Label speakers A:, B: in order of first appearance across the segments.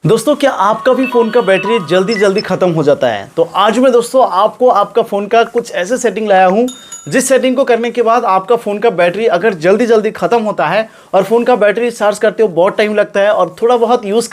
A: दोस्तों, क्या आपका भी फ़ोन का बैटरी जल्दी जल्दी ख़त्म हो जाता है? तो आज मैं दोस्तों आपको आपका फ़ोन का कुछ ऐसे सेटिंग लाया हूँ जिस सेटिंग को करने के बाद आपका फ़ोन का बैटरी अगर जल्दी जल्दी ख़त्म होता है और फ़ोन का बैटरी चार्ज करते हो बहुत टाइम लगता है और थोड़ा बहुत यूज़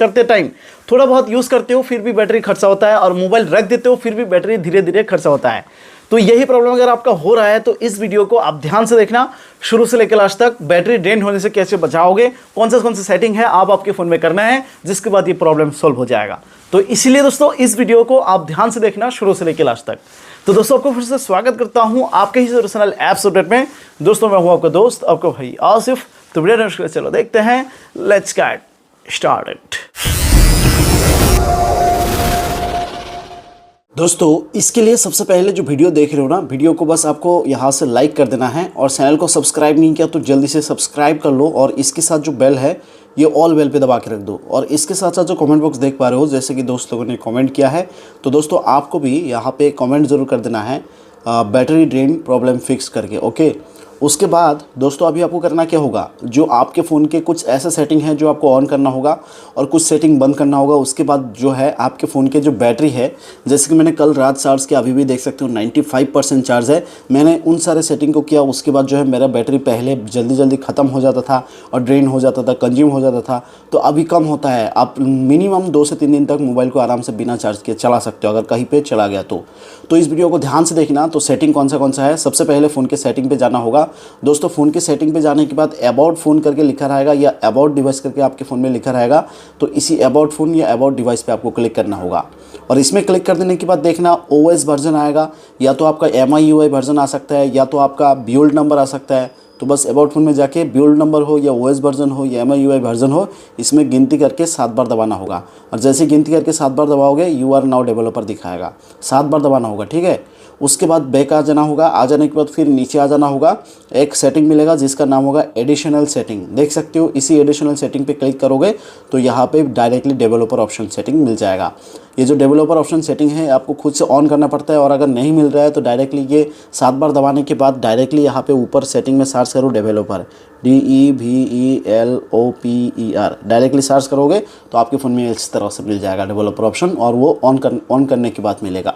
A: करते हो फिर भी बैटरी खर्चा होता है और मोबाइल रख देते हो फिर भी बैटरी धीरे धीरे खर्चा होता है। तो यही प्रॉब्लम अगर आपका हो रहा है तो इस वीडियो को आप ध्यान से देखना शुरू से लेकर लास्ट तक। बैटरी ड्रेन होने से कैसे बचाओगे, कौन सा सेटिंग है आप आपके फ़ोन में करना है जिसके बाद ये प्रॉब्लम सॉल्व हो जाएगा। तो इसीलिए दोस्तों इस वीडियो को आप ध्यान से देखना शुरू से लेकर लास्ट तक। तो दोस्तों आपको फिर से स्वागत करता हूं आपके ही चैनल ऐप्स अपडेट में। दोस्तों मैं हूं आपका दोस्त आपका भाई आसिफ। तो वीडियो चलो देखते हैं, लेट्स गेट स्टार्टेड। दोस्तों इसके लिए सबसे पहले जो वीडियो देख रहे हो ना, वीडियो को बस आपको यहाँ से लाइक कर देना है और चैनल को सब्सक्राइब नहीं किया तो जल्दी से सब्सक्राइब कर लो और इसके साथ जो बेल है ये ऑल बेल पे दबा के रख दो। और इसके साथ साथ जो कमेंट बॉक्स देख पा रहे हो, जैसे कि दोस्त लोगों ने कमेंट किया है, तो दोस्तों आपको भी यहाँ पे कमेंट ज़रूर कर देना है बैटरी ड्रेन प्रॉब्लम फिक्स करके, ओके। उसके बाद दोस्तों अभी आपको करना क्या होगा, जो आपके फ़ोन के कुछ ऐसे सेटिंग हैं जो आपको ऑन करना होगा और कुछ सेटिंग बंद करना होगा। उसके बाद जो है आपके फ़ोन के जो बैटरी है, जैसे कि मैंने कल रात चार्ज किया, अभी भी देख सकते हो 95% चार्ज है। मैंने उन सारे सेटिंग को किया, उसके बाद जो है मेरा बैटरी पहले जल्दी जल्दी ख़त्म हो जाता था और ड्रेन हो जाता था, कंज्यूम हो जाता था, तो अभी कम होता है। आप मिनिमम 2 से 3 दिन तक मोबाइल को आराम से बिना चार्ज किए चला सकते हो अगर कहीं पर चला गया तो इस वीडियो को ध्यान से देखना। तो सेटिंग कौन सा है, सबसे पहले फ़ोन के सेटिंग पर जाना होगा। दोस्तों फ़ोन की सेटिंग पे जाने के बाद अबाउट फ़ोन करके लिखा रहेगा या अबाउट डिवाइस करके आपके फ़ोन में लिखा रहेगा, तो इसी अबाउट फ़ोन या अबाउट डिवाइस पे आपको क्लिक करना होगा। और इसमें क्लिक कर देने के बाद देखना ओएस वर्जन आएगा, या तो आपका MIUI वर्जन आ सकता है या तो आपका बिल्ड नंबर आ सकता है। तो बस अबाउट फ़ोन में जाके बिल्ड नंबर हो या OS वर्जन हो या MIUI वर्जन हो, इसमें गिनती करके 7 बार दबाना होगा। और जैसे गिनती करके 7 बार दबाओगे यू आर नाउ डेवलपर दिखाएगा, 7 बार दबाना होगा, ठीक है। उसके बाद बैक आ जाना होगा, आ जाने के बाद फिर नीचे आ जाना होगा, एक सेटिंग मिलेगा जिसका नाम होगा एडिशनल सेटिंग, देख सकते हो। इसी एडिशनल सेटिंग पे क्लिक करोगे तो यहाँ पे डायरेक्टली डेवलपर ऑप्शन सेटिंग मिल जाएगा। ये जो डेवलपर ऑप्शन सेटिंग है आपको खुद से ऑन करना पड़ता है, और अगर नहीं मिल रहा है तो डायरेक्टली ये 7 बार दबाने के बाद डायरेक्टली यहाँ पे ऊपर सेटिंग में सर्च करो डेवलपर, DEVELOPER, डायरेक्टली सर्च करोगे तो आपके फ़ोन में इस तरह से मिल जाएगा डेवलपर ऑप्शन, और वो ऑन करने के बाद मिलेगा।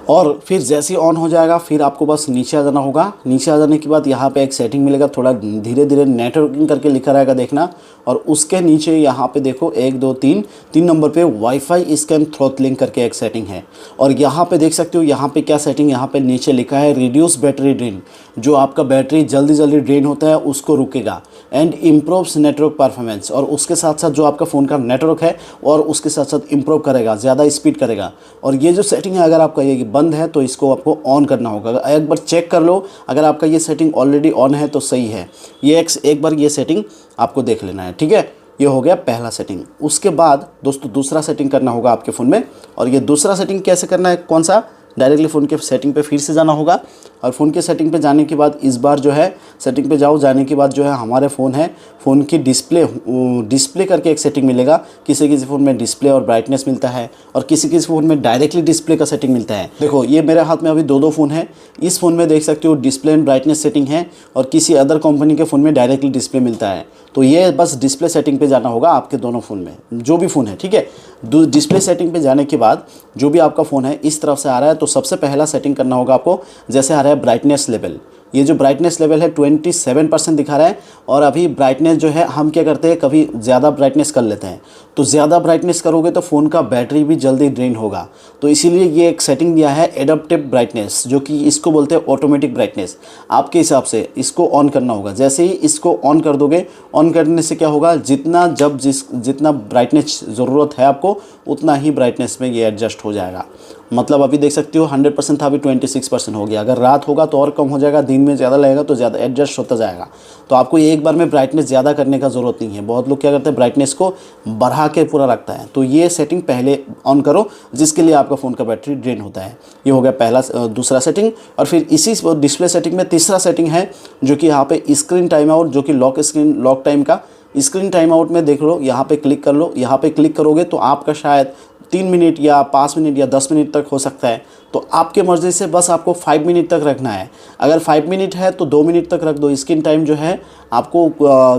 A: और फिर जैसे ही ऑन हो जाएगा फिर आपको बस नीचे आ जाना होगा। नीचे आ जाने के बाद यहाँ पे एक सेटिंग मिलेगा, थोड़ा धीरे धीरे नेटवर्किंग करके लिखा रहेगा, देखना। और उसके नीचे यहाँ पे देखो 1 2 3 नंबर पे वाईफाई स्कैन थ्रॉटलिंग करके एक सेटिंग है। और यहाँ पे देख सकते हो यहाँ पे क्या सेटिंग, यहाँ पे नीचे लिखा है रिड्यूस बैटरी ड्रेन, जो आपका बैटरी जल्दी जल्दी ड्रेन होता है उसको रुकेगा, एंड इम्प्रूव्स नेटवर्क परफॉर्मेंस, और उसके साथ साथ जो आपका फ़ोन का नेटवर्क है और उसके साथ साथ इम्प्रूव करेगा, ज़्यादा स्पीड करेगा। और ये जो सेटिंग है अगर आपका ये बंद है तो इसको आपको ऑन करना होगा। एक बार चेक कर लो, अगर आपका ये सेटिंग ऑलरेडी ऑन है तो सही है, ये एक बार ये सेटिंग आपको देख लेना है, ठीक है। ये हो गया पहला सेटिंग। उसके बाद दोस्तों दूसरा सेटिंग करना होगा आपके फ़ोन में। और ये दूसरा सेटिंग कैसे करना है, कौन सा, डायरेक्टली फ़ोन के सेटिंग पे फिर से जाना होगा। और फ़ोन के सेटिंग पे जाने के बाद इस बार जो है सेटिंग पे जाओ, जाने के बाद जो है हमारे फ़ोन है, फ़ोन की डिस्प्ले करके एक सेटिंग मिलेगा। किसी किसी फ़ोन में डिस्प्ले और ब्राइटनेस मिलता है और किसी किसी फ़ोन में डायरेक्टली डिस्प्ले का सेटिंग मिलता है। देखो ये मेरे हाथ में अभी दो फ़ोन है, इस फ़ोन में देख सकते हो डिस्प्ले एंड ब्राइटनेस सेटिंग है और किसी अदर कंपनी के फ़ोन में डायरेक्टली डिस्प्ले मिलता है। तो ये बस डिस्प्ले सेटिंग पे जाना होगा आपके दोनों फ़ोन में, जो भी फ़ोन है, ठीक है। डिस्प्ले सेटिंग पे जाने के बाद जो भी आपका फ़ोन है इस तरफ से आ रहा है, तो सबसे पहला सेटिंग करना होगा आपको, जैसे आ रहा है ब्राइटनेस लेवल। ये जो ब्राइटनेस लेवल है 27% दिखा रहा है। और अभी ब्राइटनेस जो है हम क्या करते हैं, कभी ज़्यादा ब्राइटनेस कर लेते हैं, तो ज़्यादा ब्राइटनेस करोगे तो फ़ोन का बैटरी भी जल्दी ड्रेन होगा। तो इसीलिए ये एक सेटिंग दिया है एडाप्टिव ब्राइटनेस, जो कि इसको बोलते हैं ऑटोमेटिक ब्राइटनेस। आपके हिसाब से इसको ऑन करना होगा। जैसे ही इसको ऑन कर दोगे, ऑन करने से क्या होगा, जितना ब्राइटनेस ज़रूरत है आपको उतना ही ब्राइटनेस में ये एडजस्ट हो जाएगा। मतलब अभी देख सकते हो 100% था, अभी 26% हो गया। अगर रात होगा तो और कम हो जाएगा, दिन में ज़्यादा लगेगा तो ज़्यादा एडजस्ट होता जाएगा। तो आपको एक बार में ब्राइटनेस ज़्यादा करने का ज़रूरत नहीं है। बहुत लोग क्या करते हैं, ब्राइटनेस को बढ़ा के पूरा रखता है। तो ये सेटिंग पहले ऑन करो जिसके लिए आपका फ़ोन का बैटरी ड्रेन होता है। ये हो गया दूसरा सेटिंग। और फिर इसी डिस्प्ले सेटिंग में तीसरा सेटिंग है, जो कि यहाँ पे स्क्रीन टाइम आउट, जो कि लॉक टाइम का स्क्रीन टाइम आउट में देख लो, यहाँ पे क्लिक कर लो। यहाँ पे क्लिक करोगे तो आपका शायद 3 मिनट या 5 मिनट या 10 मिनट तक हो सकता है। तो आपके मर्ज़ी से बस आपको 5 मिनट तक रखना है। अगर 5 मिनट है तो 2 मिनट तक रख दो। स्क्रीन टाइम जो है आपको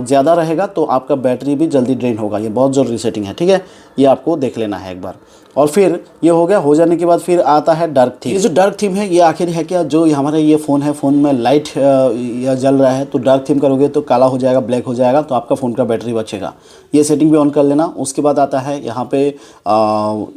A: ज़्यादा रहेगा तो आपका बैटरी भी जल्दी ड्रेन होगा। ये बहुत ज़रूरी सेटिंग है, ठीक है, ये आपको देख लेना है एक बार। और फिर ये हो गया, हो जाने के बाद फिर आता है डार्क थीम। ये जो डार्क थीम है ये आखिर है क्या, जो हमारा ये फ़ोन है, फ़ोन में लाइट या जल रहा है तो डार्क थीम करोगे तो काला हो जाएगा, ब्लैक हो जाएगा, तो आपका फ़ोन का बैटरी बचेगा। ये सेटिंग भी ऑन कर लेना। उसके बाद आता है यहाँ पे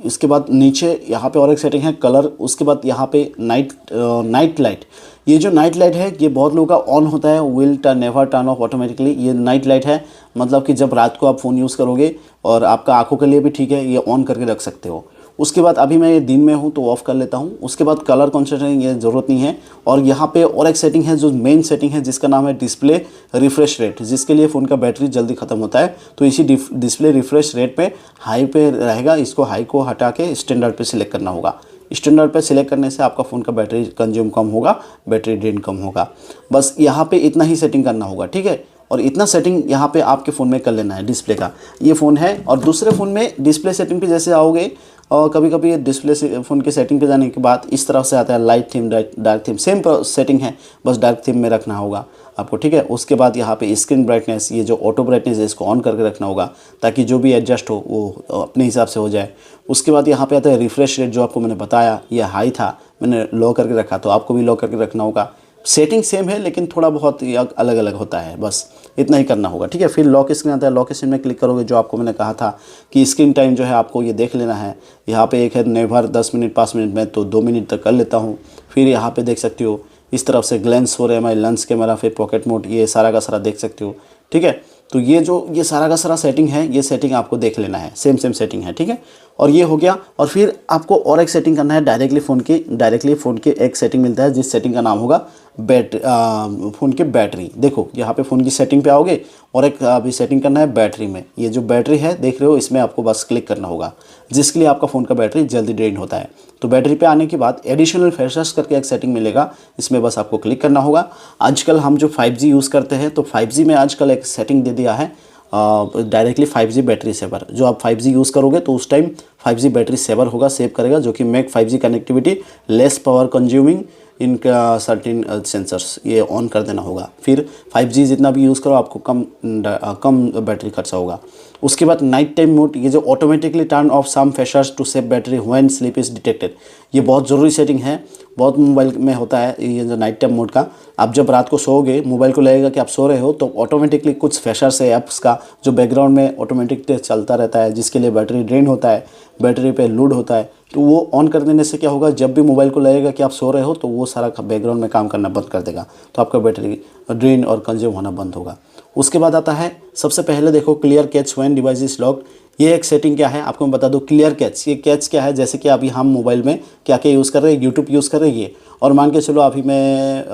A: इसके बाद नीचे यहाँ पे और एक सेटिंग है कलर। उसके बाद यहाँ पे नाइट लाइट। ये जो नाइट लाइट है ये बहुत लोगों का ऑन होता है, will turn never turn off automatically. ये नाइट लाइट है, मतलब कि जब रात को आप फ़ोन यूज़ करोगे और आपका आंखों के लिए भी ठीक है, ये ऑन करके रख सकते हो। उसके बाद अभी मैं ये दिन में हूँ तो ऑफ़ कर लेता हूँ। उसके बाद कलर कॉन्सेंट्रेशन ये ज़रूरत नहीं है। और यहाँ पे और एक सेटिंग है जो मेन सेटिंग है जिसका नाम है डिस्प्ले रिफ्रेश रेट, जिसके लिए फ़ोन का बैटरी जल्दी ख़त्म होता है। तो इसी डिस्प्ले रिफ्रेश रेट पे हाई पे रहेगा, इसको हाई को हटा के स्टैंडर्ड पे सिलेक्ट करना होगा। स्टैंडर्ड पे सिलेक्ट करने से आपका फ़ोन का बैटरी कंज्यूम कम होगा, बैटरी ड्रेन कम होगा। बस यहाँ पे इतना ही सेटिंग करना होगा, ठीक है। और इतना सेटिंग यहाँ पे आपके फ़ोन में कर लेना है। डिस्प्ले का ये फ़ोन है और दूसरे फ़ोन में डिस्प्ले सेटिंग पे जैसे आओगे और कभी कभी ये डिस्प्ले से फ़ोन के सेटिंग पे जाने के बाद इस तरफ से आता है light theme, dark theme. Same setting है, बस डार्क थीम में रखना होगा आपको, ठीक है। उसके बाद यहाँ पे स्क्रीन ब्राइटनेस, ये जो ऑटो ब्राइटनेस है इसको ऑन करके रखना होगा ताकि जो भी एडजस्ट हो वो अपने हिसाब से हो जाए। उसके बाद यहाँ पे आता है रिफ्रेश रेट, जो आपको मैंने बताया ये हाई था, मैंने लो करके रखा, तो आपको भी लो करके रखना होगा। सेटिंग सेम है लेकिन थोड़ा बहुत अलग अलग होता है, बस इतना ही करना होगा, ठीक है। फिर लॉक स्क्रीन आता है, लॉक स्क्रीन में क्लिक करोगे, जो आपको मैंने कहा था कि स्क्रीन टाइम जो है आपको ये देख लेना है। यहाँ पे एक है नेवर 10 मिनट 5 मिनट में, तो 2 मिनट तक कर लेता हूँ। फिर यहाँ पे देख सकते हो इस तरफ से ग्लेंस हो रहे हैं, लेंस कैमरा, फिर पॉकेट मोड, ये सारा का सारा देख सकते हो, ठीक है। तो ये सारा का सारा सेटिंग है, ये सेटिंग आपको देख लेना है, सेम सेटिंग है, ठीक है। और ये हो गया। और फिर आपको और एक सेटिंग करना है डायरेक्टली फ़ोन की एक सेटिंग मिलता है जिस सेटिंग का नाम होगा फ़ोन की बैटरी। देखो यहाँ पे फ़ोन की सेटिंग पे आओगे और एक अभी सेटिंग करना है बैटरी में। ये जो बैटरी है देख रहे हो, इसमें आपको बस क्लिक करना होगा, जिसके लिए आपका फ़ोन का बैटरी जल्दी ड्रेन होता है। तो बैटरी पे आने के बाद एडिशनल फीचर्स करके एक सेटिंग मिलेगा, इसमें बस आपको क्लिक करना होगा। आजकल हम जो 5G यूज़ करते हैं तो 5G में आजकल एक सेटिंग दे दिया है डायरेक्टली 5G बैटरी सेवर। जो आप 5G यूज़ करोगे तो उस टाइम 5G बैटरी सेवर होगा, सेव करेगा, जो कि make 5G connectivity less power consuming इनका सर्टेन सेंसर्स, ये ऑन कर देना होगा। फिर 5G जितना भी यूज़ करो आपको कम बैटरी खर्चा होगा। उसके बाद नाइट टाइम मोड, ये जो automatically turn off some features to save battery when sleep is detected, ये बहुत ज़रूरी सेटिंग है, बहुत मोबाइल में होता है ये जो नाइट टाइम मोड का। आप जब रात को सोओगे मोबाइल को लगेगा कि आप सो रहे हो, तो ऑटोमेटिकली कुछ फीचर्स है ऐप्स का जो बैकग्राउंड में ऑटोमेटिकली चलता रहता है, जिसके लिए बैटरी ड्रेन होता है, बैटरी पे लोड होता है। तो वो ऑन कर देने से क्या होगा, जब भी मोबाइल को लगेगा कि आप सो रहे हो तो वो सारा बैकग्राउंड में काम करना बंद कर देगा, तो आपका बैटरी ड्रेन और कंज्यूम होना बंद होगा। उसके बाद आता है सबसे पहले देखो clear catch when device is locked. ये एक सेटिंग क्या है आपको मैं बता दूं। क्लियर कैच, ये कैच क्या है, जैसे कि अभी हम मोबाइल में क्या क्या यूज़ कर रहे हैं, यूट्यूब यूज़ कर रहे हैं ये, और मान के चलो अभी मैं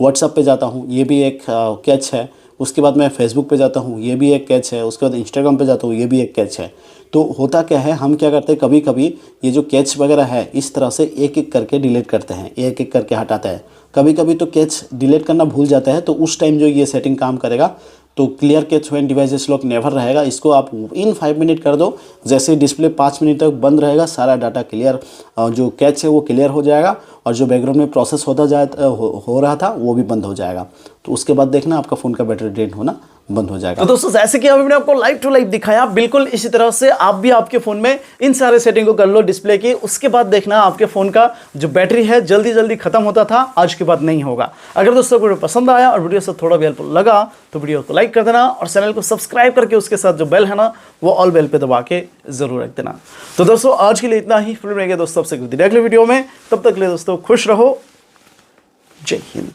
A: व्हाट्सएप पे जाता हूँ, ये भी एक कैच है। उसके बाद मैं फेसबुक पे जाता हूँ, ये भी एक कैच है। उसके बाद इंस्टाग्राम पे जाता हूँ, ये भी एक कैच है। तो होता क्या है, हम क्या करते हैं, कभी कभी ये जो कैच वगैरह है इस तरह से एक एक करके डिलीट करते हैं, एक एक करके हटाते हैं। कभी कभी तो कैच डिलीट करना भूल जाता है, तो उस टाइम जो ये सेटिंग काम करेगा। तो clear catch when devices lock never रहेगा, इसको आप इन 5 मिनट कर दो। जैसे डिस्प्ले 5 मिनट तक बंद रहेगा, सारा डाटा क्लियर, जो कैच है वो क्लियर हो जाएगा, और जो बैकग्राउंड में प्रोसेस हो रहा था वो भी बंद हो जाएगा। तो उसके बाद देखना आपका फ़ोन का बैटरी ड्रेन होना बंद हो जाएगा।
B: तो दोस्तों जैसे कि अभी मैंने आपको लाइव टू लाइव दिखाया, बिल्कुल इसी तरह से आप भी आपके फ़ोन में इन सारे सेटिंग को कर लो डिस्प्ले की। उसके बाद देखना आपके फ़ोन का जो बैटरी है जल्दी जल्दी खत्म होता था, आज के बाद नहीं होगा। अगर दोस्तों वीडियो पसंद आया और वीडियो से थोड़ा भी हेल्पफुल लगा तो वीडियो को लाइक कर देना, और चैनल को सब्सक्राइब करके उसके साथ जो बेल है ना वो ऑल बेल पे दबा के जरूर रख देना। तो दोस्तों आज के लिए इतना ही, फिर मिलेंगे दोस्तों आपसे अगले वीडियो में। तब तक के लिए दोस्तों खुश रहो, जय हिंद।